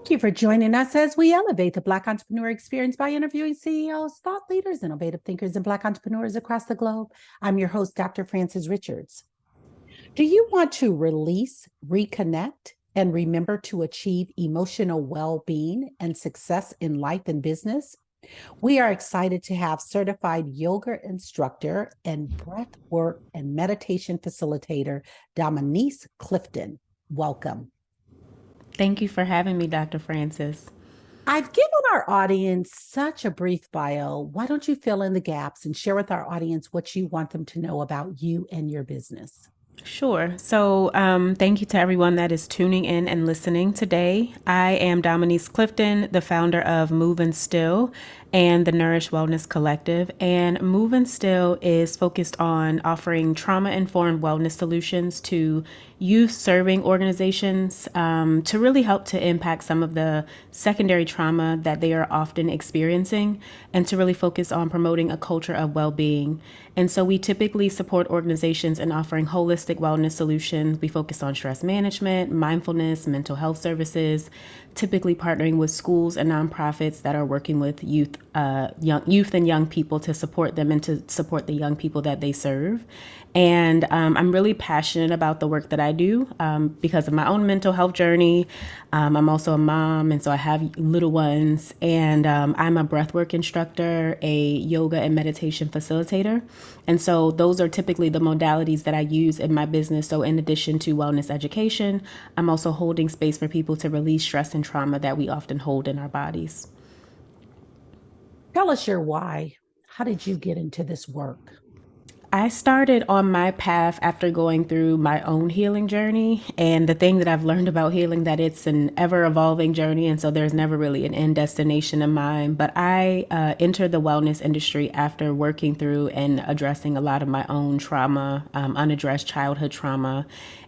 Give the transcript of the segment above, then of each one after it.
Thank you for joining us as we elevate the Black entrepreneur experience by interviewing CEOs, thought leaders, innovative thinkers, and Black entrepreneurs across the globe. I'm your host, Dr. Frances Richards. Do you want to release, reconnect, and remember to achieve emotional well-being and success in life and business? We are excited to have certified yoga instructor and breathwork and meditation facilitator, Dominiece Clifton. Welcome. Thank you for having me, Dr. Francis. I've given our audience such a brief bio. Why don't you fill in the gaps and share with our audience what you want them to know about you and your business? Sure. So, thank you to everyone that is tuning in and listening today. I am Dominiece Clifton, the founder of Move and Still and the Nourish Wellness Collective. And Move and Still is focused on offering trauma-informed wellness solutions to youth-serving organizations to really help to impact some of the secondary trauma that they are often experiencing and to really focus on promoting a culture of well-being. And so we typically support organizations in offering holistic wellness solutions. We focus on stress management, mindfulness, mental health services, typically partnering with schools and nonprofits that are working with youth and young people to support them and to support the young people that they serve. And I'm really passionate about the work that I do because of my own mental health journey. I'm also a mom, and so I have little ones. And I'm a breathwork instructor, a yoga and meditation facilitator. And so those are typically the modalities that I use in my business. So in addition to wellness education, I'm also holding space for people to release stress and trauma that we often hold in our bodies. Tell us your why. How did you get into this work? I started on my path after going through my own healing journey. And the thing that I've learned about healing, that it's an ever evolving journey. And so there's never really an end destination in mind. But I entered the wellness industry after working through and addressing a lot of my own trauma, unaddressed childhood trauma.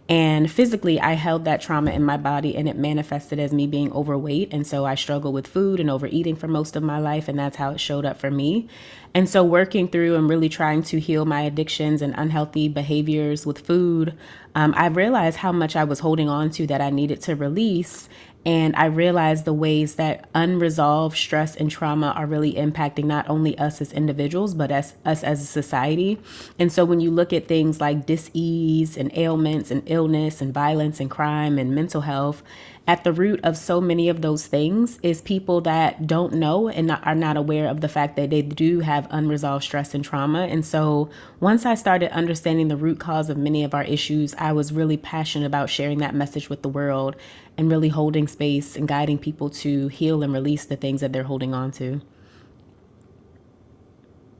And physically, I held that trauma in my body and it manifested as me being overweight. And so I struggled with food and overeating for most of my life. And that's how it showed up for me. And so working through and really trying to heal my addictions and unhealthy behaviors with food, I realized how much I was holding on to that I needed to release. And I realized the ways that unresolved stress and trauma are really impacting not only us as individuals, but us as a society. And so when you look at things like dis-ease and ailments and illness and violence and crime and mental health, at the root of so many of those things is people that don't know and are not aware of the fact that they do have unresolved stress and trauma. And so once I started understanding the root cause of many of our issues, I was really passionate about sharing that message with the world and really holding space and guiding people to heal and release the things that they're holding on to.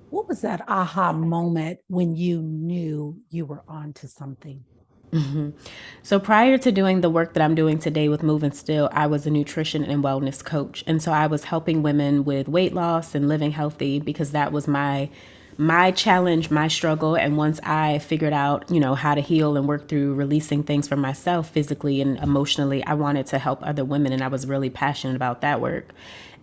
What was that aha moment when you knew you were on to something? So prior to doing the work that I'm doing today with Move and Still, I was a nutrition and wellness coach. And so I was helping women with weight loss and living healthy because that was my challenge, my struggle. And once I figured out, how to heal and work through releasing things for myself physically and emotionally, I wanted to help other women. And I was really passionate about that work.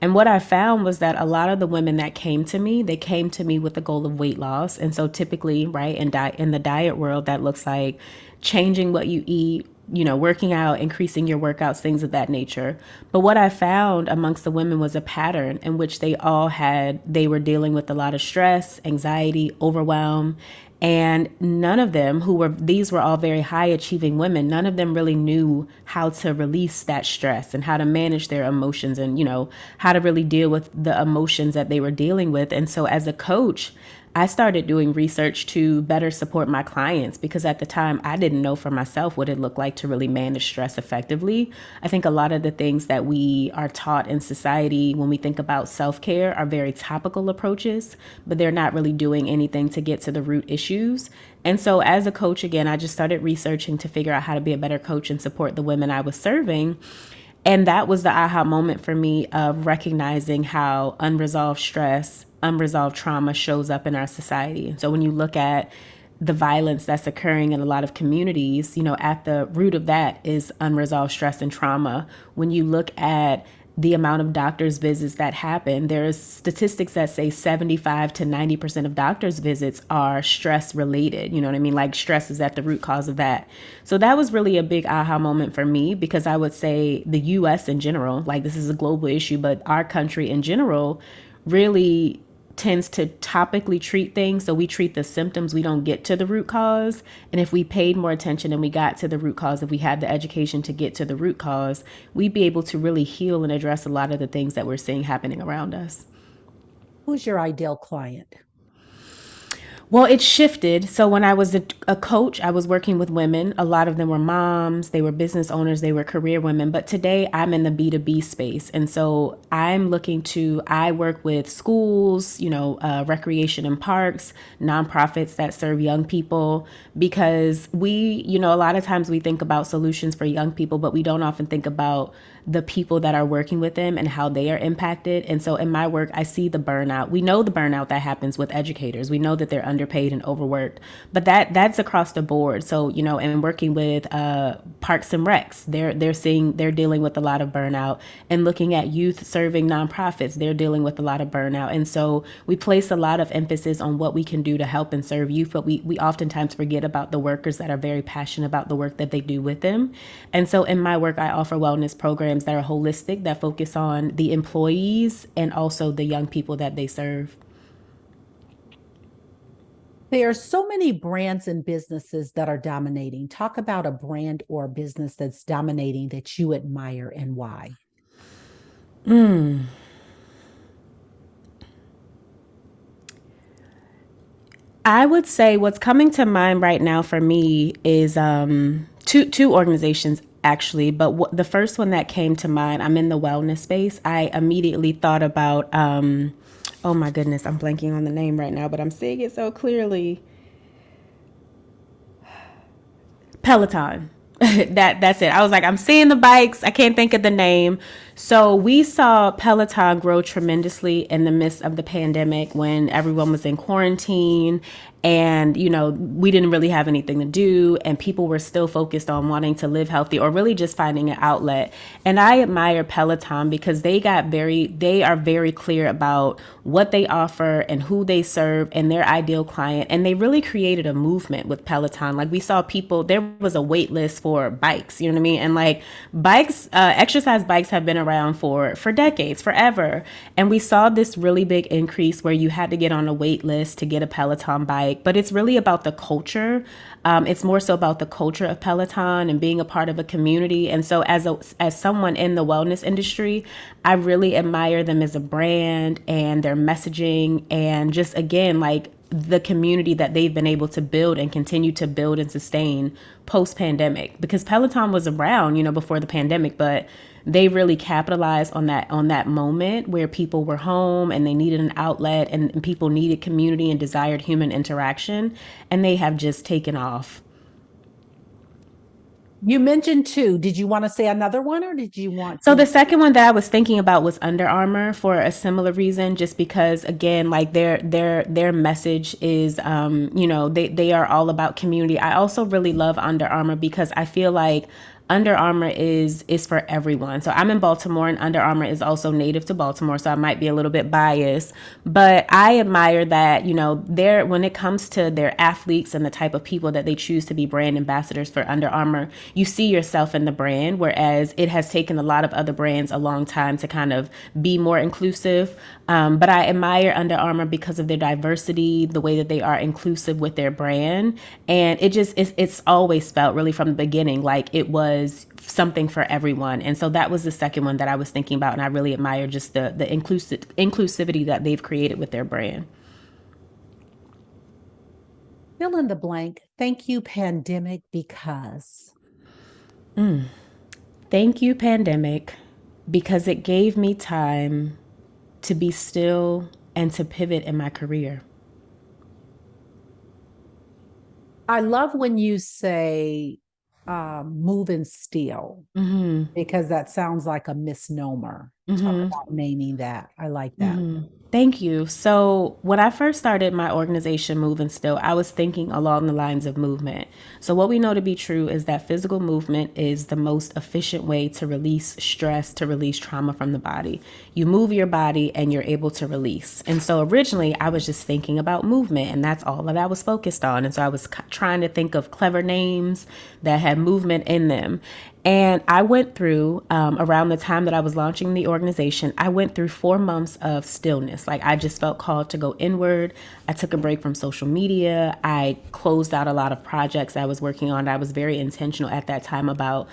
And what I found was that a lot of the women that came to me, they came to me with the goal of weight loss. And so typically, right, in the diet world, that looks like changing what you eat, working out, increasing your workouts, things of that nature. But what I found amongst the women was a pattern in which they were dealing with a lot of stress, anxiety, overwhelm. And none of them these were all very high achieving women. None of them really knew how to release that stress and how to manage their emotions and, how to really deal with the emotions that they were dealing with. And so as a coach, I started doing research to better support my clients because at the time I didn't know for myself what it looked like to really manage stress effectively. I think a lot of the things that we are taught in society when we think about self-care are very topical approaches, but they're not really doing anything to get to the root issues. And so as a coach, again, I just started researching to figure out how to be a better coach and support the women I was serving. And that was the aha moment for me of recognizing how unresolved stress, unresolved trauma shows up in our society. And so when you look at the violence that's occurring in a lot of communities, at the root of that is unresolved stress and trauma. When you look at the amount of doctor's visits that happen. There's statistics that say 75 to 90% of doctor's visits are stress related. You know what I mean? Like stress is at the root cause of that. So that was really a big aha moment for me, because I would say the US in general, like this is a global issue, but our country in general really tends to topically treat things. So we treat the symptoms, we don't get to the root cause. And if we paid more attention and we got to the root cause, if we had the education to get to the root cause, we'd be able to really heal and address a lot of the things that we're seeing happening around us. Who's your ideal client? Well, it shifted. So when I was a coach, I was working with women. A lot of them were moms, they were business owners, they were career women. But today I'm in the B2B space. And so I work with schools, recreation and parks, nonprofits that serve young people, because a lot of times we think about solutions for young people, but we don't often think about the people that are working with them and how they are impacted. And so in my work, I see the burnout. We know the burnout that happens with educators. We know that they're underpaid and overworked, but that's across the board. So, and working with parks and recs, they're dealing with a lot of burnout, and looking at youth serving nonprofits, they're dealing with a lot of burnout. And so we place a lot of emphasis on what we can do to help and serve youth, but we oftentimes forget about the workers that are very passionate about the work that they do with them. And so in my work, I offer wellness programs that are holistic, that focus on the employees and also the young people that they serve. There are so many brands and businesses that are dominating. Talk about a brand or business that's dominating that you admire and why. I would say what's coming to mind right now for me is two organizations actually, but the first one that came to mind, I'm in the wellness space. I immediately thought about oh my goodness, I'm blanking on the name right now, but I'm seeing it so clearly. Peloton. That's it. I was like, I'm seeing the bikes. I can't think of the name. So we saw Peloton grow tremendously in the midst of the pandemic when everyone was in quarantine, and we didn't really have anything to do, and people were still focused on wanting to live healthy or really just finding an outlet. And I admire Peloton because they are very clear about what they offer and who they serve and their ideal client, and they really created a movement with Peloton. Like we saw people, there was a wait list for bikes, you know what I mean? And like bikes, exercise bikes have been around for decades, forever. And we saw this really big increase where you had to get on a wait list to get a Peloton bike. But it's really about the culture. It's more so about the culture of Peloton and being a part of a community. And so as someone in the wellness industry, I really admire them as a brand and their messaging, and just again, like the community that they've been able to build and continue to build and sustain post pandemic, because Peloton was around, before the pandemic, but they really capitalized on that moment where people were home and they needed an outlet, and people needed community and desired human interaction, and they have just taken off. You mentioned two. Did you want to say another one, or did you want So the to? second one that I was thinking about was Under Armour, for a similar reason, just because again, like their message is, they are all about community. I also really love Under Armour because I feel like Under Armour is for everyone. So I'm in Baltimore, and Under Armour is also native to Baltimore, so I might be a little bit biased, but I admire that, when it comes to their athletes and the type of people that they choose to be brand ambassadors for Under Armour, you see yourself in the brand, whereas it has taken a lot of other brands a long time to kind of be more inclusive. But I admire Under Armour because of their diversity, the way that they are inclusive with their brand. And it's always felt really from the beginning like it was something for everyone. And so that was the second one that I was thinking about. And I really admire just the inclusivity that they've created with their brand. Fill in the blank. Thank you, pandemic, because. Thank you, pandemic, because it gave me time to be still and to pivot in my career. I love when you say move and steal, because that sounds like a misnomer. Talk Mm-hmm. about naming that. I like that. Mm-hmm. Thank you. So, when I first started my organization, Move and Still, I was thinking along the lines of movement. So, what we know to be true is that physical movement is the most efficient way to release stress, to release trauma from the body. You move your body and you're able to release. And so, originally, I was just thinking about movement, and that's all that I was focused on. And so, I was trying to think of clever names that had movement in them. And I went through, around the time that I was launching the organization, I went through 4 months of stillness. Like I just felt called to go inward. I took a break from social media. I closed out a lot of projects I was working on. I was very intentional at that time about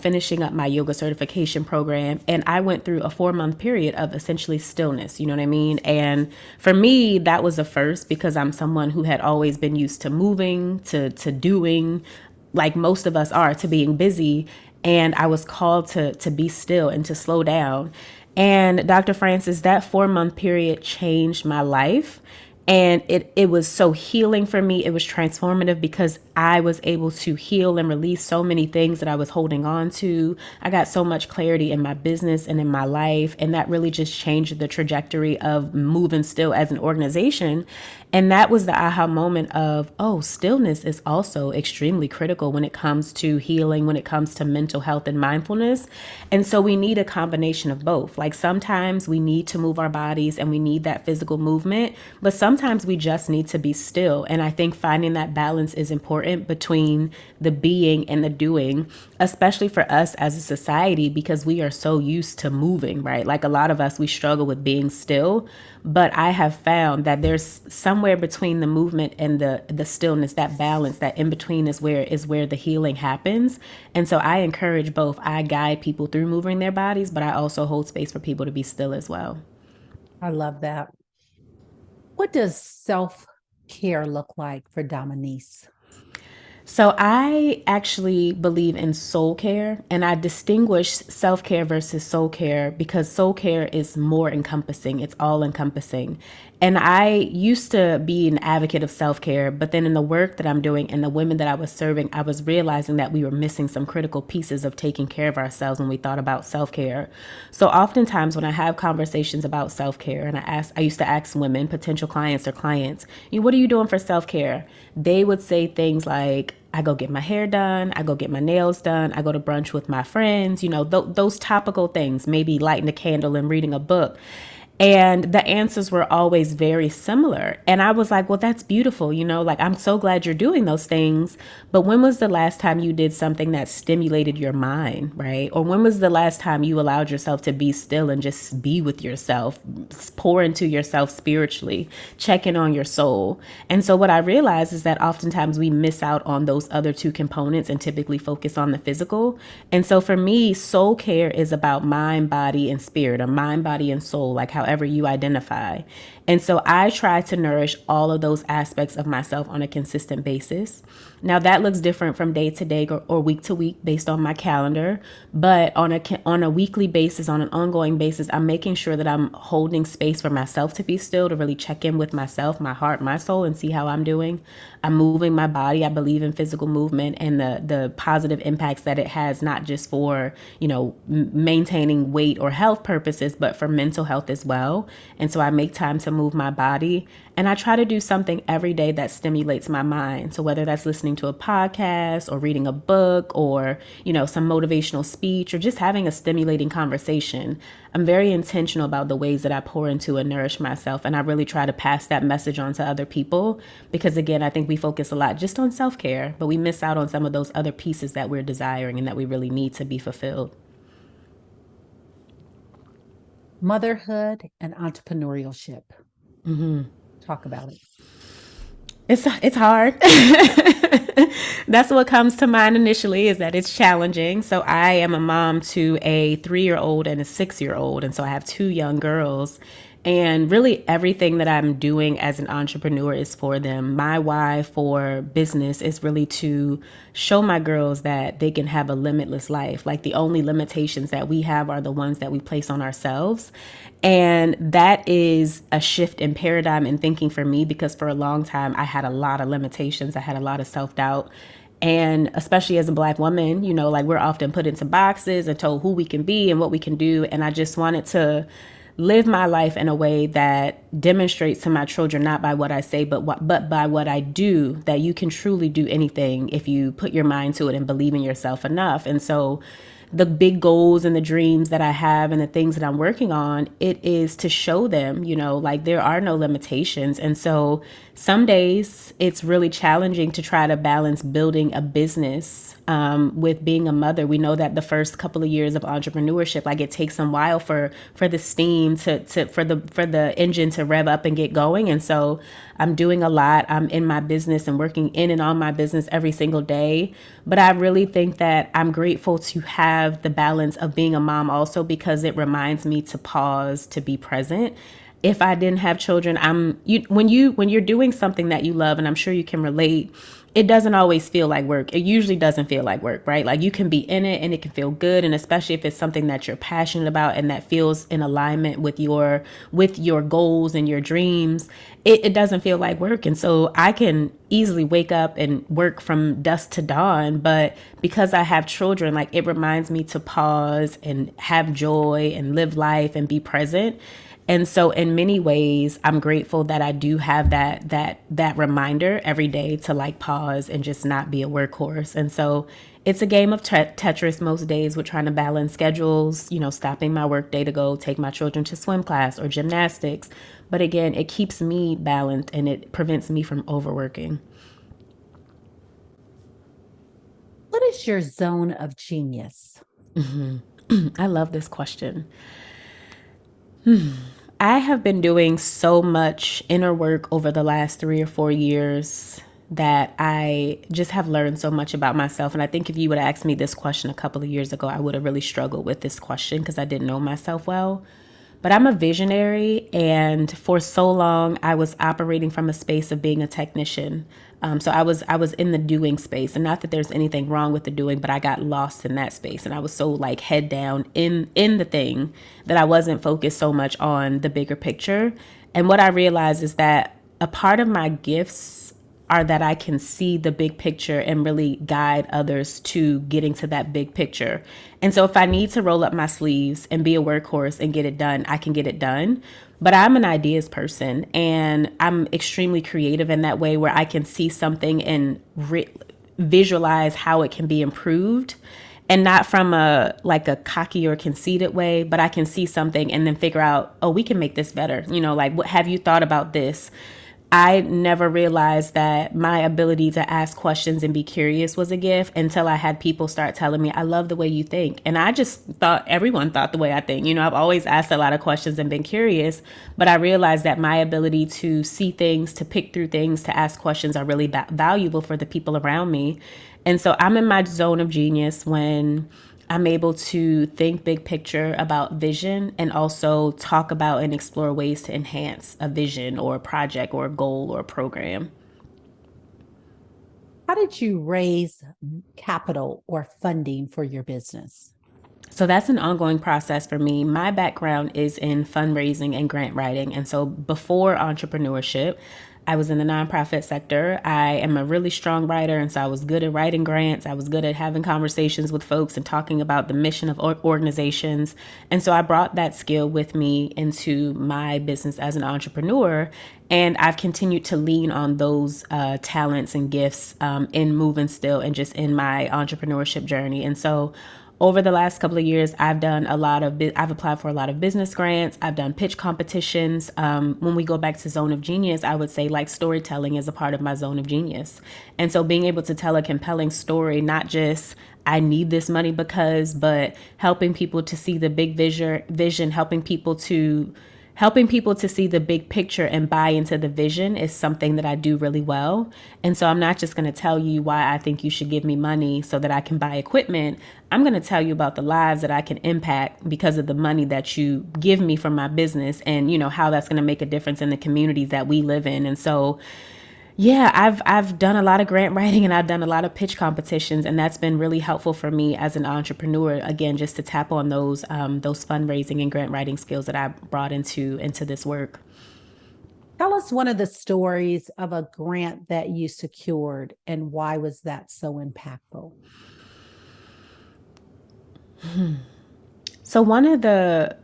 finishing up my yoga certification program. And I went through a 4 month period of essentially stillness, you know what I mean? And for me, that was a first because I'm someone who had always been used to moving, to doing, like most of us are, to being busy. And I was called to be still and to slow down. And Dr. Francis, that 4 month period changed my life. And it was so healing for me. It was transformative because I was able to heal and release so many things that I was holding on to. I got so much clarity in my business and in my life. And that really just changed the trajectory of Move and Still as an organization. And that was the aha moment of, oh, stillness is also extremely critical when it comes to healing, when it comes to mental health and mindfulness. And so we need a combination of both. Like sometimes we need to move our bodies and we need that physical movement, but sometimes we just need to be still. And I think finding that balance is important between the being and the doing, especially for us as a society, because we are so used to moving, right? Like a lot of us, we struggle with being still. But I have found that there's somewhere between the movement and the stillness, that balance, that in between is where the healing happens. And so I encourage both. I guide people through moving their bodies, but I also hold space for people to be still as well. I love that. What does self-care look like for Dominiece? So I actually believe in soul care, and I distinguish self-care versus soul care because soul care is more encompassing. It's all encompassing. And I used to be an advocate of self-care, but then in the work that I'm doing and the women that I was serving, I was realizing that we were missing some critical pieces of taking care of ourselves when we thought about self-care. So oftentimes when I have conversations about self-care, and I used to ask women, potential clients or clients, what are you doing for self-care? They would say things like, I go get my hair done, I go get my nails done, I go to brunch with my friends, those topical things, maybe lighting a candle and reading a book. And the answers were always very similar. And I was like, well, that's beautiful. Like, I'm so glad you're doing those things. But when was the last time you did something that stimulated your mind, right? Or when was the last time you allowed yourself to be still and just be with yourself, pour into yourself spiritually, check in on your soul? And so what I realized is that oftentimes we miss out on those other two components and typically focus on the physical. And so for me, soul care is about mind, body, and spirit, or mind, body, and soul, like however you identify. And so I try to nourish all of those aspects of myself on a consistent basis. Now that looks different from day to day or week to week based on my calendar, but on a weekly basis, on an ongoing basis, I'm making sure that I'm holding space for myself to be still, to really check in with myself, my heart, my soul, and see how I'm doing. I'm moving my body. I believe in physical movement and the positive impacts that it has, not just for, maintaining weight or health purposes, but for mental health as well. And so I make time to move my body, and I try to do something every day that stimulates my mind. So whether that's listening to a podcast or reading a book or, some motivational speech or just having a stimulating conversation, I'm very intentional about the ways that I pour into and nourish myself. And I really try to pass that message on to other people because, again, I think we focus a lot just on self-care, but we miss out on some of those other pieces that we're desiring and that we really need to be fulfilled. Motherhood and entrepreneurship. Talk about it. It's hard. That's what comes to mind initially, is that it's challenging. So I am a mom to a 3-year-old and a 6-year-old. And so I have 2 young girls. And really everything that I'm doing as an entrepreneur is for them. My why for business is really to show my girls that they can have a limitless life. Like the only limitations that we have are the ones that we place on ourselves. And that is a shift in paradigm and thinking for me, because for a long time I had a lot of limitations. I had a lot of self-doubt. And especially as a Black woman, like we're often put into boxes and told who we can be and what we can do. And I just wanted to live my life in a way that demonstrates to my children, not by what I say, but by what I do, that you can truly do anything if you put your mind to it and believe in yourself enough. And so the big goals and the dreams that I have and the things that I'm working on, it is to show them, like there are no limitations. And so some days it's really challenging to try to balance building a business with being a mother. We know that the first couple of years of entrepreneurship, like it takes a while for the steam for the engine to rev up and get going. And so I'm doing a lot. I'm in my business and working in and on my business every single day. But I really think that I'm grateful to have the balance of being a mom also, because it reminds me to pause, to be present. If I didn't have children, when you're doing something that you love, and I'm sure you can relate, it doesn't always feel like work. It usually doesn't feel like work, right? Like you can be in it and it can feel good. And especially if it's something that you're passionate about and that feels in alignment with your goals and your dreams, it doesn't feel like work. And so I can easily wake up and work from dusk to dawn. But because I have children, like it reminds me to pause and have joy and live life and be present. And so in many ways, I'm grateful that I do have that reminder every day to like pause and just not be a workhorse. And so it's a game of Tetris most days with trying to balance schedules, stopping my work day to go take my children to swim class or gymnastics. But again, it keeps me balanced and it prevents me from overworking. What is your zone of genius? I love this question. I have been doing so much inner work over the last 3 or 4 years that I just have learned so much about myself. And I think if you would have asked me this question a couple of years ago, I would have really struggled with this question because I didn't know myself well. But I'm a visionary, and for so long I was operating from a space of being a technician. So I was in the doing space, and not that there's anything wrong with the doing, but I got lost in that space, and I was so like head down in the thing that I wasn't focused so much on the bigger picture. And what I realized is that a part of my gifts are that I can see the big picture and really guide others to getting to that big picture. And so if I need to roll up my sleeves and be a workhorse and get it done, I can get it done. But I'm an ideas person, and I'm extremely creative in that way where I can see something and visualize how it can be improved. And not from a cocky or conceited way, but I can see something and then figure out, oh, we can make this better. Like, what have you thought about this? I never realized that my ability to ask questions and be curious was a gift until I had people start telling me, I love the way you think. And I just thought everyone thought the way I think. I've always asked a lot of questions and been curious, but I realized that my ability to see things, to pick through things, to ask questions are really valuable for the people around me. And so I'm in my zone of genius when I'm able to think big picture about vision and also talk about and explore ways to enhance a vision or a project or a goal or a program. How did you raise capital or funding for your business? So that's an ongoing process for me. My background is in fundraising and grant writing. And so before entrepreneurship, I was in the nonprofit sector. I am a really strong writer, and so I was good at writing grants. I was good at having conversations with folks and talking about the mission of organizations. And so I brought that skill with me into my business as an entrepreneur. And I've continued to lean on those talents and gifts in Moving Still and just in my entrepreneurship journey. And so over the last couple of years, I've applied for a lot of business grants. I've done pitch competitions. When we go back to zone of genius, I would say like storytelling is a part of my zone of genius. And so being able to tell a compelling story, not just I need this money because, but helping people to see the big vision, helping people to see the big picture and buy into the vision is something that I do really well. And so I'm not just going to tell you why I think you should give me money so that I can buy equipment. I'm going to tell you about the lives that I can impact because of the money that you give me from my business and, how that's going to make a difference in the communities that we live in. And so yeah, I've done a lot of grant writing and I've done a lot of pitch competitions, and that's been really helpful for me as an entrepreneur. Again, just to tap on those fundraising and grant writing skills that I brought into this work. Tell us one of the stories of a grant that you secured and why was that so impactful? So one of the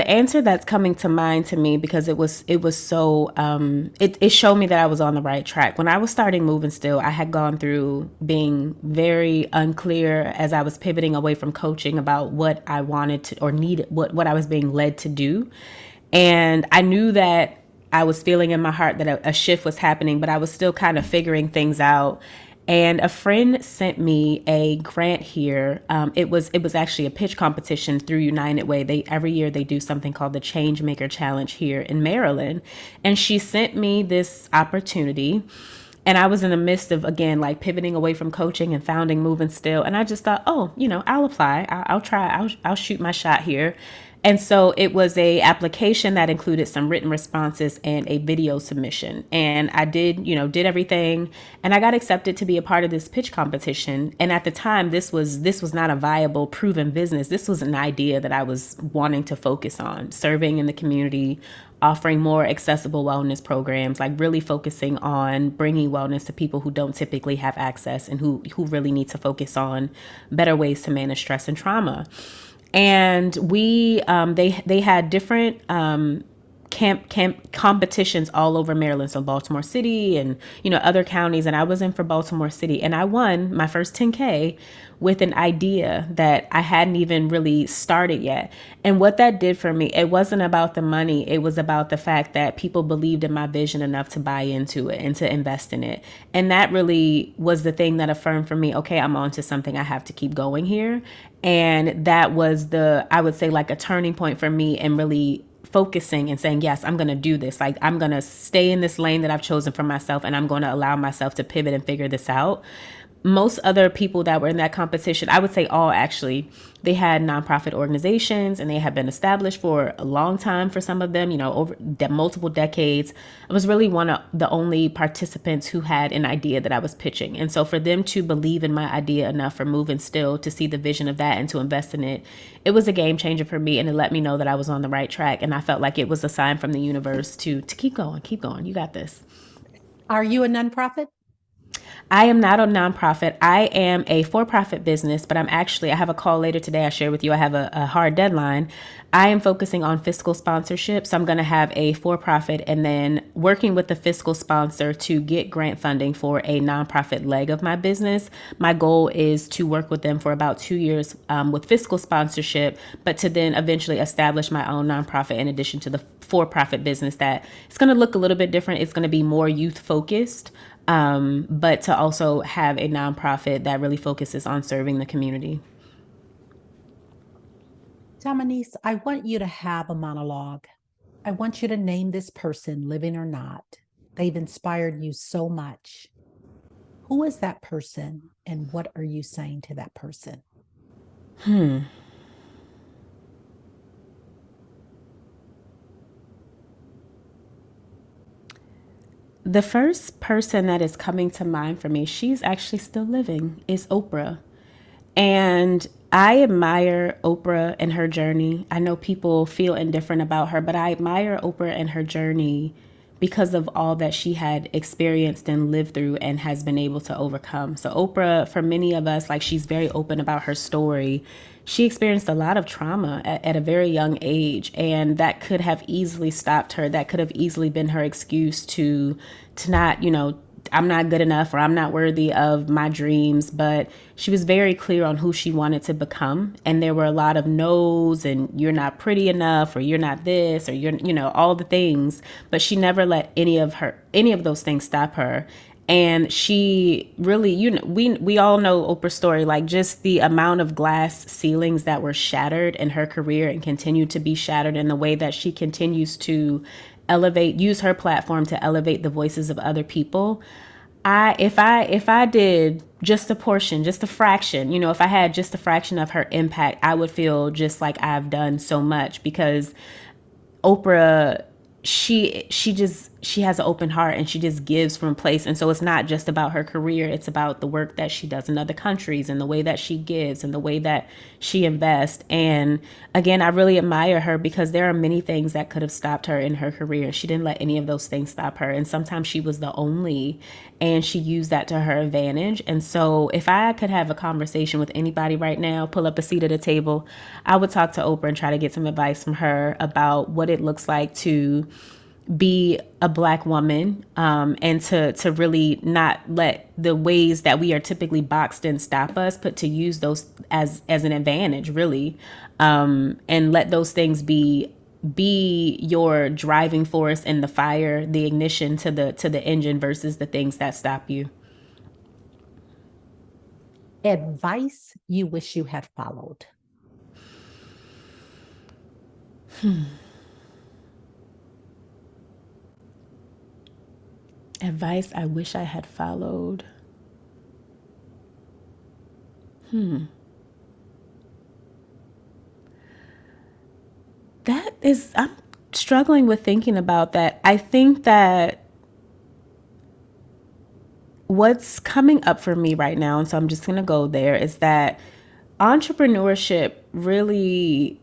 answer that's coming to mind to me, because it was so it showed me that I was on the right track. When I was starting Moving Still, I had gone through being very unclear as I was pivoting away from coaching about what I wanted to or needed, what I was being led to do. And I knew that I was feeling in my heart that a shift was happening, but I was still kind of figuring things out. And a friend sent me a grant here. It was actually a pitch competition through United Way. They every year they do something called the Change Maker Challenge here in Maryland, and she sent me this opportunity. And I was in the midst of, again, like pivoting away from coaching and founding Moving Still. And I just thought, oh, I'll apply. I'll try. I'll shoot my shot here. And so it was a application that included some written responses and a video submission. And I did everything, and I got accepted to be a part of this pitch competition. And at the time, this was not a viable, proven business. This was an idea that I was wanting to focus on, serving in the community, offering more accessible wellness programs, like really focusing on bringing wellness to people who don't typically have access and who really need to focus on better ways to manage stress and trauma. And they had different camp competitions all over Maryland, so Baltimore City and other counties, and I was in for Baltimore City, and I won my first 10K with an idea that I hadn't even really started yet. And what that did for me, it wasn't about the money, it was about the fact that people believed in my vision enough to buy into it and to invest in it. And that really was the thing that affirmed for me, okay, I'm on to something, I have to keep going here. And that was I would say, like a turning point for me and really focusing and saying, yes, I'm going to do this. Like, I'm going to stay in this lane that I've chosen for myself, and I'm going to allow myself to pivot and figure this out. Most other people that were in that competition, I would say all actually, they had nonprofit organizations and they had been established for a long time for some of them, over multiple decades. I was really one of the only participants who had an idea that I was pitching. And so for them to believe in my idea enough for Moving Still, to see the vision of that and to invest in it, it was a game changer for me. And it let me know that I was on the right track. And I felt like it was a sign from the universe to keep going, keep going. You got this. Are you a nonprofit? I am not a nonprofit. I am a for-profit business, but I have a call later today. I share with you, I have a hard deadline. I am focusing on fiscal sponsorship. So I'm going to have a for-profit and then working with the fiscal sponsor to get grant funding for a nonprofit leg of my business. My goal is to work with them for about 2 years with fiscal sponsorship, but to then eventually establish my own nonprofit in addition to the for-profit business that it's going to look a little bit different. It's going to be more youth focused. But to also have a nonprofit that really focuses on serving the community. Dominiece, I want you to have a monologue. I want you to name this person, living or not. They've inspired you so much. Who is that person, and what are you saying to that person? The first person that is coming to mind for me, she's actually still living, is Oprah. And I admire Oprah and her journey. I know people feel indifferent about her, but I admire Oprah and her journey because of all that she had experienced and lived through and has been able to overcome. So Oprah, for many of us, like, she's very open about her story. She experienced a lot of trauma at a very young age, and that could have easily stopped her. That could have easily been her excuse to not, I'm not good enough, or I'm not worthy of my dreams. But she was very clear on who she wanted to become. And there were a lot of no's, and you're not pretty enough, or you're not this, or you're, all the things. But she never let any of those things stop her. And she really, we all know Oprah's story, like just the amount of glass ceilings that were shattered in her career and continue to be shattered, in the way that she continues to use her platform to elevate the voices of other people. If I did just a portion, just a fraction, if I had just a fraction of her impact, I would feel just like I've done so much, because Oprah, she just, she has an open heart and she just gives from a place. And so it's not just about her career, it's about the work that she does in other countries and the way that she gives and the way that she invests. And again, I really admire her because there are many things that could have stopped her in her career. She didn't let any of those things stop her. And sometimes she was the only, and she used that to her advantage. And so if I could have a conversation with anybody right now, pull up a seat at a table, I would talk to Oprah and try to get some advice from her about what it looks like to be a Black woman, and to really not let the ways that we are typically boxed in stop us, but to use those as an advantage, really, and let those things be your driving force and the fire, the ignition to the engine versus the things that stop you. Advice you wish you had followed. Advice I wish I had followed. That is, I'm struggling with thinking about that. I think that what's coming up for me right now, and so I'm just going to go there, is that entrepreneurship really,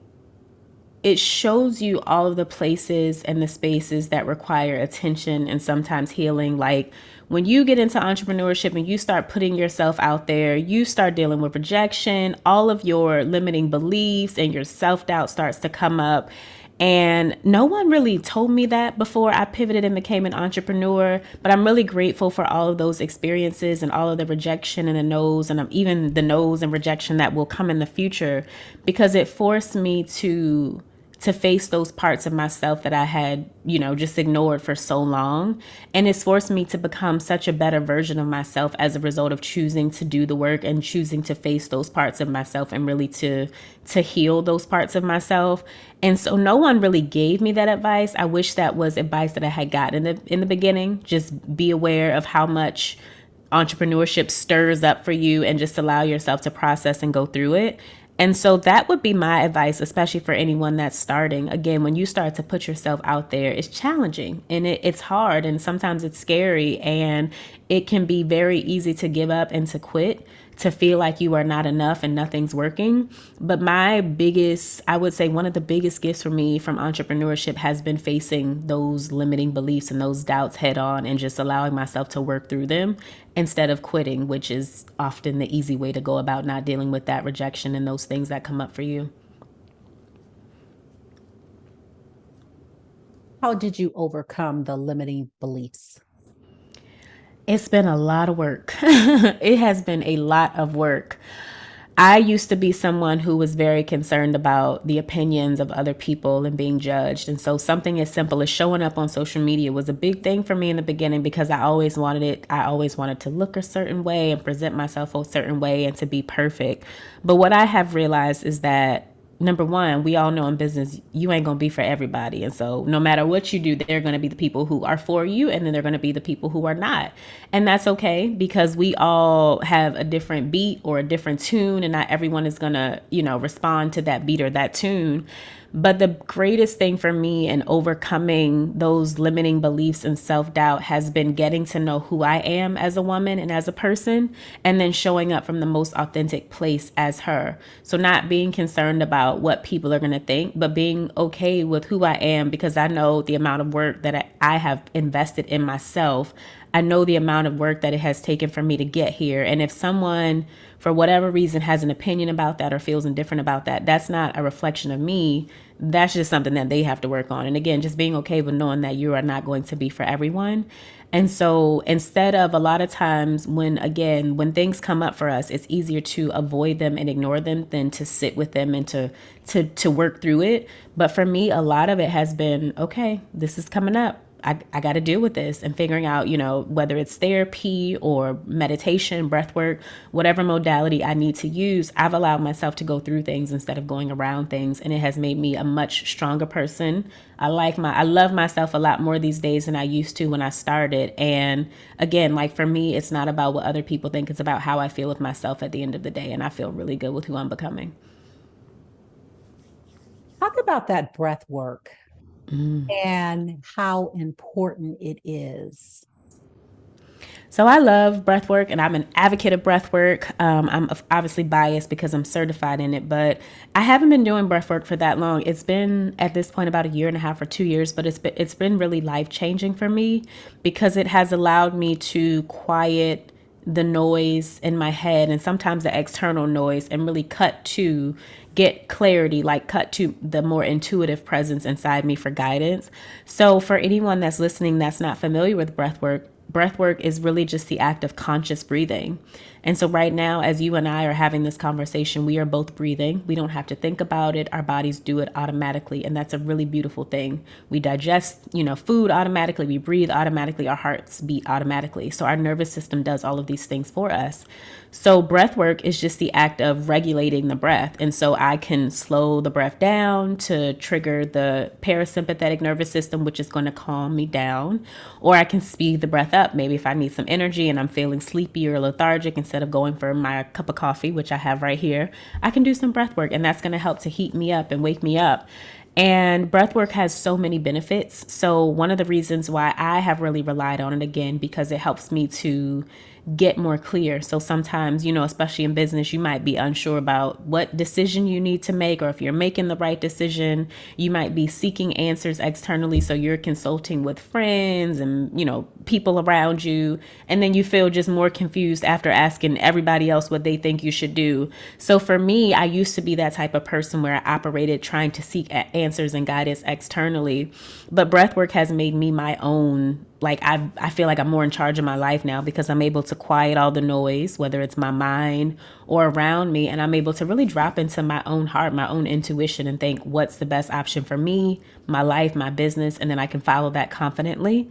it shows you all of the places and the spaces that require attention and sometimes healing. Like when you get into entrepreneurship and you start putting yourself out there, you start dealing with rejection, all of your limiting beliefs and your self-doubt starts to come up. And no one really told me that before I pivoted and became an entrepreneur. But I'm really grateful for all of those experiences and all of the rejection and the no's, and even the no's and rejection that will come in the future, because it forced me to face those parts of myself that I had, just ignored for so long. And it's forced me to become such a better version of myself as a result of choosing to do the work and choosing to face those parts of myself and really to heal those parts of myself. And so no one really gave me that advice. I wish that was advice that I had gotten in the beginning. Just be aware of how much entrepreneurship stirs up for you and just allow yourself to process and go through it. And so that would be my advice, especially for anyone that's starting. Again, when you start to put yourself out there, it's challenging and it's hard and sometimes it's scary, and it can be very easy to give up and to quit, to feel like you are not enough and nothing's working. But I would say one of the biggest gifts for me from entrepreneurship has been facing those limiting beliefs and those doubts head on and just allowing myself to work through them instead of quitting, which is often the easy way to go about not dealing with that rejection and those things that come up for you. How did you overcome the limiting beliefs? It's been a lot of work. It has been a lot of work. I used to be someone who was very concerned about the opinions of other people and being judged. And so something as simple as showing up on social media was a big thing for me in the beginning, because I always wanted it. I always wanted to look a certain way and present myself a certain way and to be perfect. But what I have realized is that, number one, we all know in business, you ain't going to be for everybody. And so no matter what you do, there are going to be the people who are for you, and then there are going to be the people who are not. And that's okay, because we all have a different beat or a different tune, and not everyone is going to, respond to that beat or that tune. But the greatest thing for me in overcoming those limiting beliefs and self-doubt has been getting to know who I am as a woman and as a person, and then showing up from the most authentic place as her. So not being concerned about what people are going to think, but being okay with who I am, because I know the amount of work that I have invested in myself. I know the amount of work that it has taken for me to get here. And if someone, for whatever reason, has an opinion about that or feels indifferent about that, that's not a reflection of me. That's just something that they have to work on. And again, just being okay with knowing that you are not going to be for everyone. And so instead of, a lot of times when things come up for us, it's easier to avoid them and ignore them than to sit with them and to work through it. But for me, a lot of it has been, okay, this is coming up. I got to deal with this, and figuring out, whether it's therapy or meditation, breath work, whatever modality I need to use, I've allowed myself to go through things instead of going around things. And it has made me a much stronger person. I love myself a lot more these days than I used to when I started. And again, like for me, it's not about what other people think. It's about how I feel with myself at the end of the day. And I feel really good with who I'm becoming. Talk about that breath work. and how important it is. So I love breath work and I'm an advocate of breath work. I'm obviously biased because I'm certified in it, but I haven't been doing breath work for that long. It's been at this point about a year and a half or 2 years, but it's been really life changing for me because it has allowed me to quiet the noise in my head and sometimes the external noise and really get clarity, like cut to the more intuitive presence inside me for guidance. So for anyone that's listening that's not familiar with breath work is really just the act of conscious breathing. And so right now, as you and I are having this conversation, we are both breathing. We don't have to think about it. Our bodies do it automatically. And that's a really beautiful thing. We digest, food automatically. We breathe automatically. Our hearts beat automatically. So our nervous system does all of these things for us. So breath work is just the act of regulating the breath. And so I can slow the breath down to trigger the parasympathetic nervous system, which is going to calm me down. Or I can speed the breath up. Maybe if I need some energy and I'm feeling sleepy or lethargic, instead of going for my cup of coffee, which I have right here, I can do some breath work. And that's going to help to heat me up and wake me up. And breath work has so many benefits. So one of the reasons why I have really relied on it again, because it helps me to get more clear. So sometimes, especially in business, you might be unsure about what decision you need to make, or if you're making the right decision. You might be seeking answers externally. So you're consulting with friends and, people around you. And then you feel just more confused after asking everybody else what they think you should do. So for me, I used to be that type of person where I operated trying to seek answers and guidance externally. But breathwork has made me my own. Like I feel like I'm more in charge of my life now because I'm able to quiet all the noise, whether it's my mind or around me. And I'm able to really drop into my own heart, my own intuition, and think what's the best option for me, my life, my business. And then I can follow that confidently.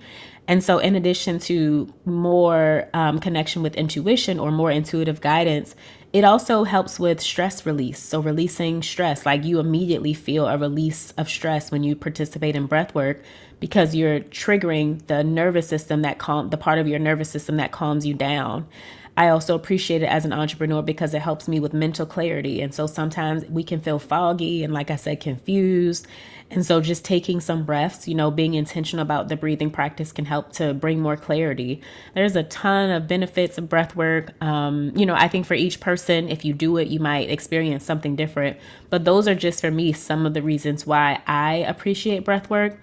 And so in addition to more connection with intuition or more intuitive guidance, it also helps with stress release. So releasing stress, like you immediately feel a release of stress when you participate in breath work because you're triggering the nervous system the part of your nervous system that calms you down. I also appreciate it as an entrepreneur because it helps me with mental clarity. And so sometimes we can feel foggy and, like I said, confused. And so just taking some breaths, being intentional about the breathing practice can help to bring more clarity. There's a ton of benefits of breath work. I think for each person, if you do it, you might experience something different. But those are just for me some of the reasons why I appreciate breath work.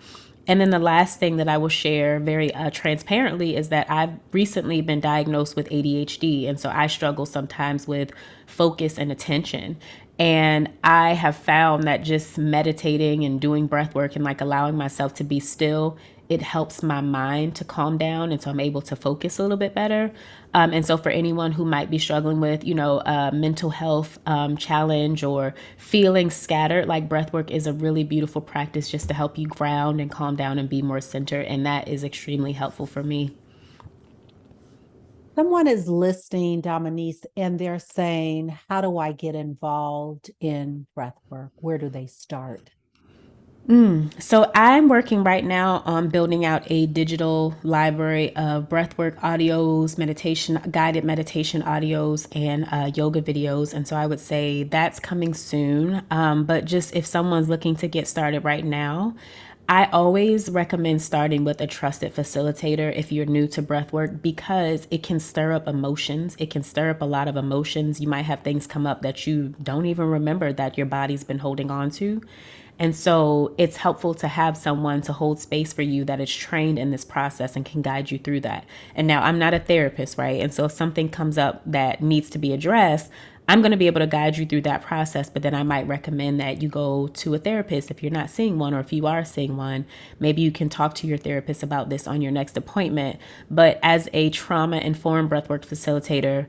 And then the last thing that I will share very transparently is that I've recently been diagnosed with ADHD. And so I struggle sometimes with focus and attention. And I have found that just meditating and doing breath work and like allowing myself to be still, it helps my mind to calm down. And so I'm able to focus a little bit better. And so for anyone who might be struggling with, a mental health challenge or feeling scattered, like breath work is a really beautiful practice just to help you ground and calm down and be more centered. And that is extremely helpful for me. Someone is listening, Dominiece, and they're saying, how do I get involved in breath work? Where do they start? So I'm working right now on building out a digital library of breathwork audios, guided meditation audios, and yoga videos. And so I would say that's coming soon. But just if someone's looking to get started right now, I always recommend starting with a trusted facilitator if you're new to breathwork because it can stir up emotions. It can stir up a lot of emotions. You might have things come up that you don't even remember that your body's been holding on to. And so it's helpful to have someone to hold space for you that is trained in this process and can guide you through that. And now I'm not a therapist, right? And so if something comes up that needs to be addressed, I'm going to be able to guide you through that process, but then I might recommend that you go to a therapist if you're not seeing one, or if you are seeing one, maybe you can talk to your therapist about this on your next appointment. But as a trauma-informed breathwork facilitator,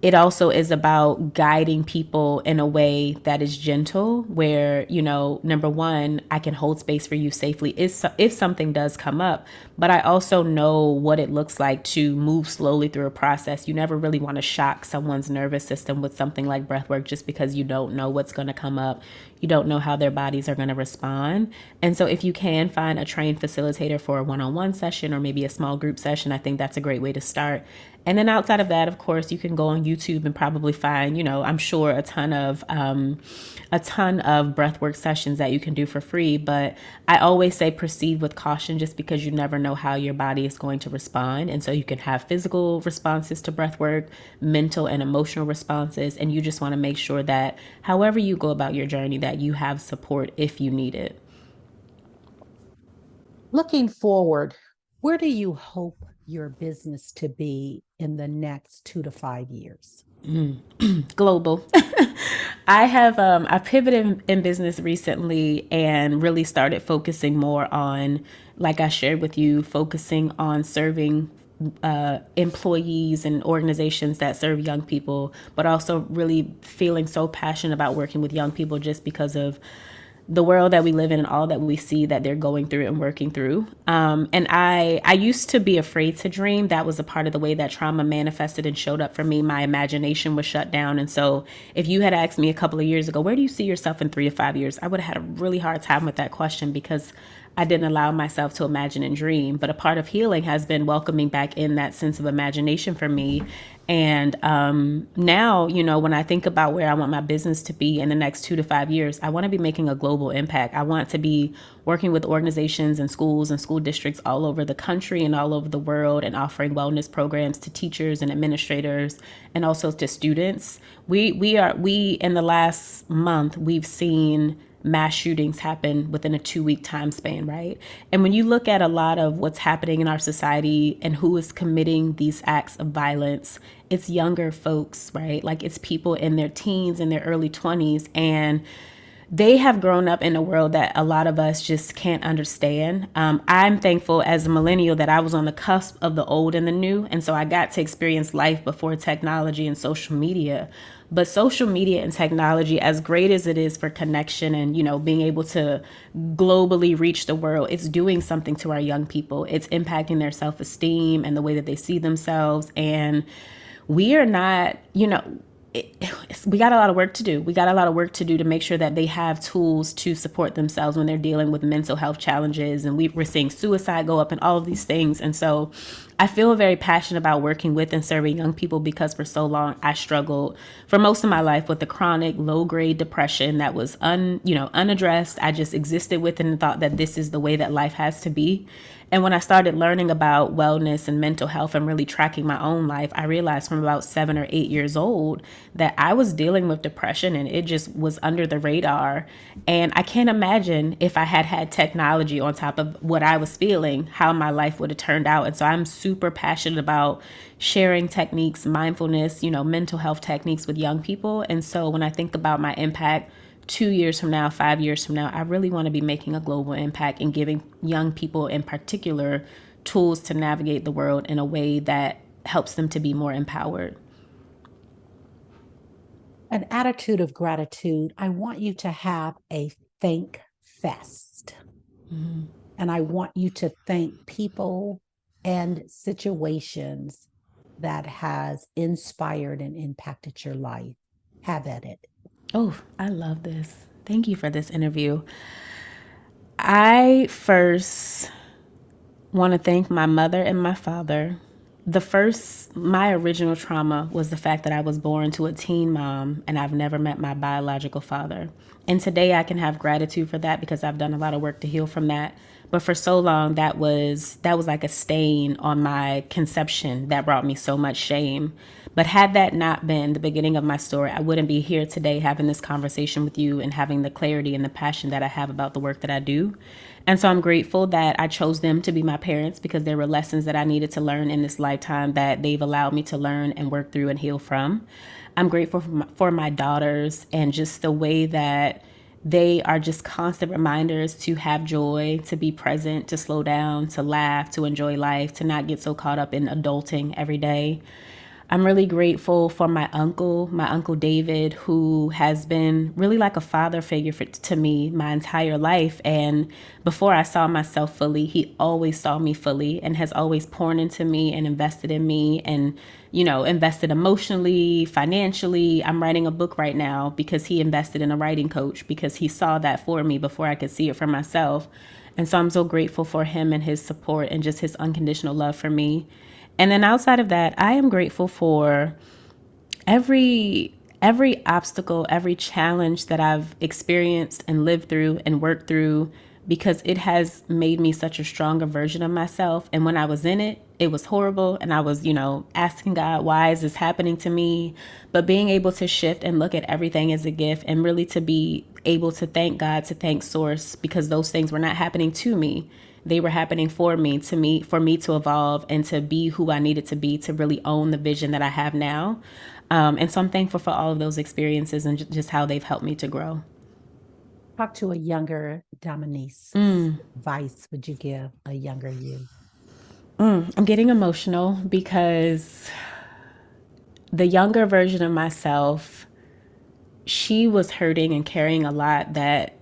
it also is about guiding people in a way that is gentle, where, number one, I can hold space for you safely if something does come up, but I also know what it looks like to move slowly through a process. You never really want to shock someone's nervous system with something like breathwork just because you don't know what's going to come up. You don't know how their bodies are going to respond. And so if you can find a trained facilitator for a one-on-one session or maybe a small group session, I think that's a great way to start. And then outside of that, of course, you can go on YouTube and probably find, I'm sure a ton of breathwork sessions that you can do for free. But I always say proceed with caution, just because you never know how your body is going to respond. And so you can have physical responses to breathwork, mental and emotional responses. And you just want to make sure that however you go about your journey, that you have support if you need it. Looking forward, where do you hope your business to be in the next 2 to 5 years? Global. I pivoted in business recently and really started focusing more on, like I shared with you, focusing on serving employees and organizations that serve young people, but also really feeling so passionate about working with young people just because of the world that we live in and all that we see that they're going through and working through. And I used to be afraid to dream. That was a part of the way that trauma manifested and showed up for me. My imagination was shut down. And so if you had asked me a couple of years ago, where do you see yourself in 3 to 5 years? I would have had a really hard time with that question because I didn't allow myself to imagine and dream. But a part of healing has been welcoming back in that sense of imagination for me. And now, when I think about where I want my business to be in the next 2 to 5 years, I want to be making a global impact. I want to be working with organizations and schools and school districts all over the country and all over the world, and offering wellness programs to teachers and administrators and also to students. We in the last month, we've seen mass shootings happen within a 2-week time span, right? And when you look at a lot of what's happening in our society and who is committing these acts of violence, it's younger folks, right? Like, it's people in their teens and their early 20s, and they have grown up in a world that a lot of us just can't understand. I'm thankful as a millennial that I was on the cusp of the old and the new. And so I got to experience life before technology and social media. But social media and technology, as great as it is for connection and, being able to globally reach the world, it's doing something to our young people. It's impacting their self-esteem and the way that they see themselves. And we are not, we got a lot of work to do. We got a lot of work to do to make sure that they have tools to support themselves when they're dealing with mental health challenges. And we're seeing suicide go up and all of these things. And so I feel very passionate about working with and serving young people because for so long I struggled for most of my life with the chronic low-grade depression that was unaddressed. I just existed with it and thought that this is the way that life has to be. And when I started learning about wellness and mental health and really tracking my own life, I realized from about 7 or 8 years old that I was dealing with depression and it just was under the radar. And I can't imagine if I had had technology on top of what I was feeling, how my life would have turned out. And so I'm super passionate about sharing techniques, mindfulness, mental health techniques with young people. And so when I think about my impact 2 years from now, 5 years from now, I really want to be making a global impact and giving young people in particular tools to navigate the world in a way that helps them to be more empowered. An attitude of gratitude. I want you to have a thank fest. Mm-hmm. And I want you to thank people and situations that has inspired and impacted your life. Have at it. Oh, I love this. Thank you for this interview. I first want to thank my mother and my father. My original trauma was the fact that I was born to a teen mom and I've never met my biological father. And today I can have gratitude for that because I've done a lot of work to heal from that. But for so long, that was like a stain on my conception that brought me so much shame. But had that not been the beginning of my story, I wouldn't be here today having this conversation with you and having the clarity and the passion that I have about the work that I do. And so I'm grateful that I chose them to be my parents because there were lessons that I needed to learn in this lifetime that they've allowed me to learn and work through and heal from. I'm grateful for my daughters and just the way that they are just constant reminders to have joy, to be present, to slow down, to laugh, to enjoy life, to not get so caught up in adulting every day. I'm really grateful for my uncle David, who has been really like a father figure to me my entire life. And before I saw myself fully, he always saw me fully and has always poured into me and invested in me and, invested emotionally, financially. I'm writing a book right now because he invested in a writing coach because he saw that for me before I could see it for myself. And so I'm so grateful for him and his support and just his unconditional love for me. And then outside of that, I am grateful for every obstacle, every challenge that I've experienced and lived through and worked through, because it has made me such a stronger version of myself. And when I was in it, it was horrible. And I was, asking God, why is this happening to me? But being able to shift and look at everything as a gift, and really to be able to thank God, to thank Source, because those things were not happening to me. They were happening for me, for me to evolve and to be who I needed to be, to really own the vision that I have now. And so I'm thankful for all of those experiences and just how they've helped me to grow. Talk to a younger Dominiece. Advice would you give a younger you? I'm getting emotional because the younger version of myself, she was hurting and carrying a lot that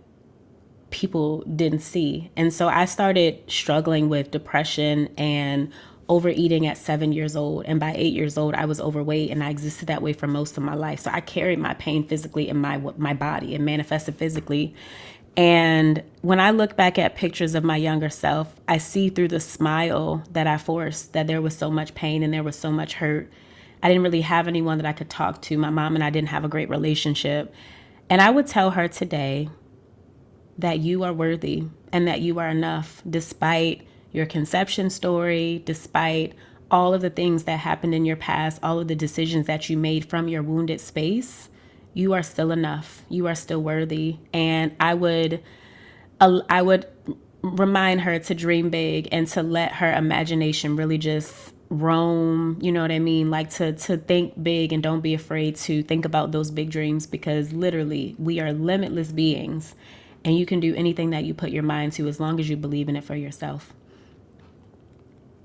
people didn't see. And so I started struggling with depression and overeating at 7 years old. And by 8 years old, I was overweight, and I existed that way for most of my life. So I carried my pain physically in my body and manifested physically. And when I look back at pictures of my younger self, I see through the smile that I forced that there was so much pain and there was so much hurt. I didn't really have anyone that I could talk to. My mom and I didn't have a great relationship. And I would tell her today that you are worthy and that you are enough, despite your conception story, despite all of the things that happened in your past, all of the decisions that you made from your wounded space. You are still enough. You are still worthy. And I would remind her to dream big and to let her imagination really just roam, you know what I mean? Like to think big, and don't be afraid to think about those big dreams, because literally we are limitless beings, and you can do anything that you put your mind to as long as you believe in it for yourself.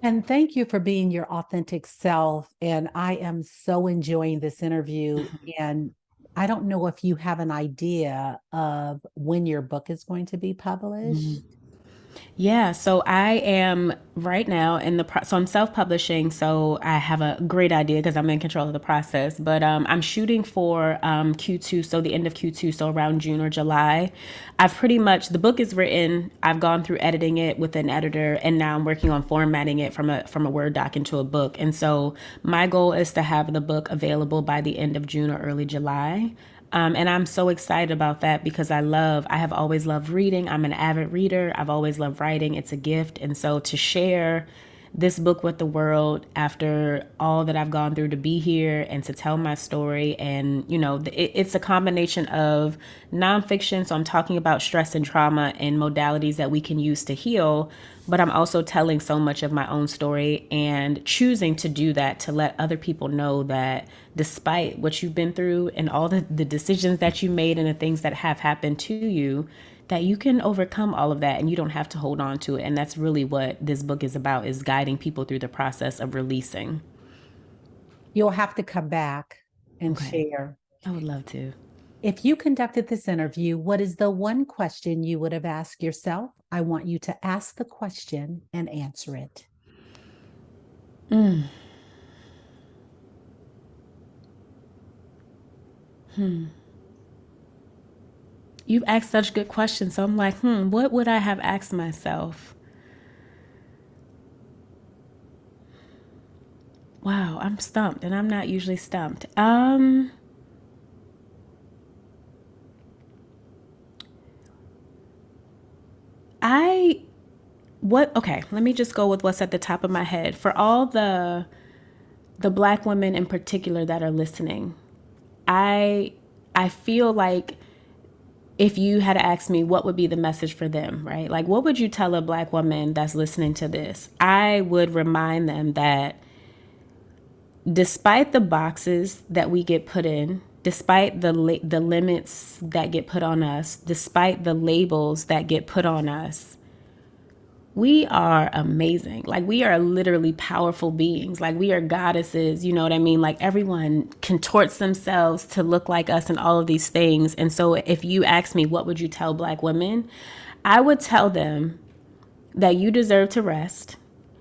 And thank you for being your authentic self. And I am so enjoying this interview. And I don't know if you have an idea of when your book is going to be published. Yeah, so I am right now in so I'm self-publishing, so I have a great idea because I'm in control of the process. But I'm shooting for Q2, so the end of Q2, so around June or July. I've pretty much the book is written. I've gone through editing it with an editor, and now I'm working on formatting it from a Word doc into a book. And so my goal is to have the book available by the end of June or early July. And I'm so excited about that because I have always loved reading. I'm an avid reader. I've always loved writing. It's a gift. And so to share this book with the world after all that I've gone through, to be here and to tell my story. And, it's a combination of nonfiction. So I'm talking about stress and trauma and modalities that we can use to heal. But I'm also telling so much of my own story and choosing to do that to let other people know that despite what you've been through and all the decisions that you made and the things that have happened to you, that you can overcome all of that and you don't have to hold on to it. And that's really what this book is about, is guiding people through the process of releasing. You'll have to come back and share. I would love to. If you conducted this interview, what is the one question you would have asked yourself? I want you to ask the question and answer it. You've asked such good questions. So I'm like, what would I have asked myself? Wow, I'm stumped, and I'm not usually stumped. Okay, let me just go with what's at the top of my head. For all the Black women in particular that are listening, I feel like if you had asked me what would be the message for them, right? Like, what would you tell a Black woman that's listening to this? I would remind them that despite the boxes that we get put in, despite the limits that get put on us, despite the labels that get put on us, we are amazing. Like, we are literally powerful beings. Like, we are goddesses, you know what I mean? Like, everyone contorts themselves to look like us and all of these things. And so if you ask me, what would you tell Black women? I would tell them that you deserve to rest,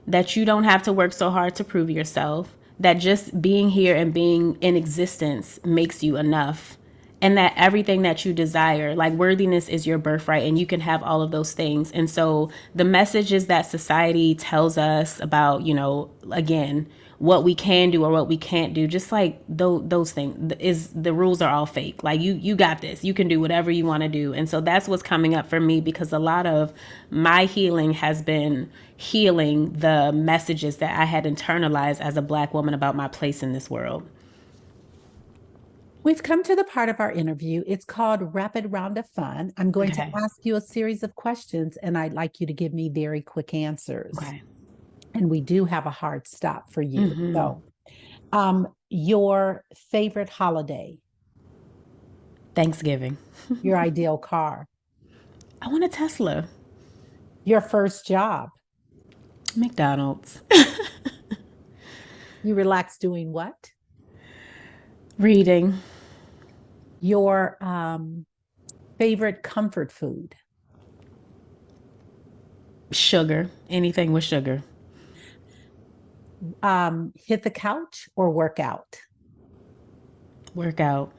that you don't have to work so hard to prove yourself, that just being here and being in existence makes you enough. and that everything that you desire, like worthiness is your birthright and you can have all of those things. And so the messages that society tells us about, again, what we can do or what we can't do, just like those things, is the rules are all fake. Like you got this, you can do whatever you want to do. And so that's what's coming up for me, because a lot of my healing has been healing the messages that I had internalized as a Black woman about my place in this world. We've come to the part of our interview. It's called Rapid Round of Fun. I'm going to Okay. ask you a series of questions, and I'd like you to give me very quick answers. Okay. And we do have a hard stop for you. So, your favorite holiday, Thanksgiving. your ideal car, I want a Tesla. your first job, McDonald's. you relax doing what? Reading. Your favorite comfort food, Sugar. Anything with sugar. hit the couch or work out? Workout.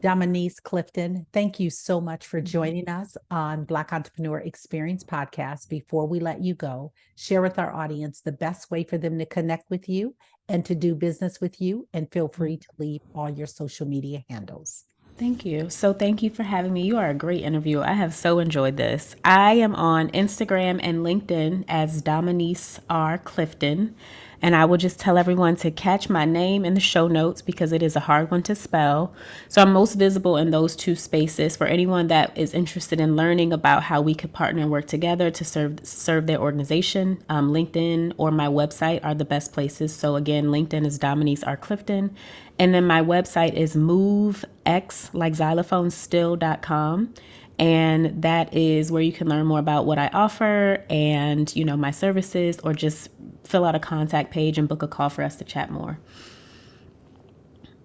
Dominiece Clifton, thank you so much for joining us on Black Entrepreneur Experience Podcast. Before we let you go, share with our audience the best way for them to connect with you and to do business with you. And feel free to leave all your social media handles. Thank you. So thank you for having me. You are a great interviewer. I have so enjoyed this. I am on Instagram and LinkedIn as Dominiece R. Clifton. And I will just tell everyone to catch my name in the show notes because it is a hard one to spell. So I'm most visible in those two spaces. For anyone that is interested in learning about how we could partner and work together to serve their organization, LinkedIn or my website are the best places. So again, LinkedIn is Dominiece R. Clifton. And then my website is movex, like xylophonestill.com. And that is where you can learn more about what I offer and, my services, or just fill out a contact page and book a call for us to chat more.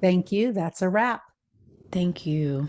Thank you. That's a wrap. Thank you.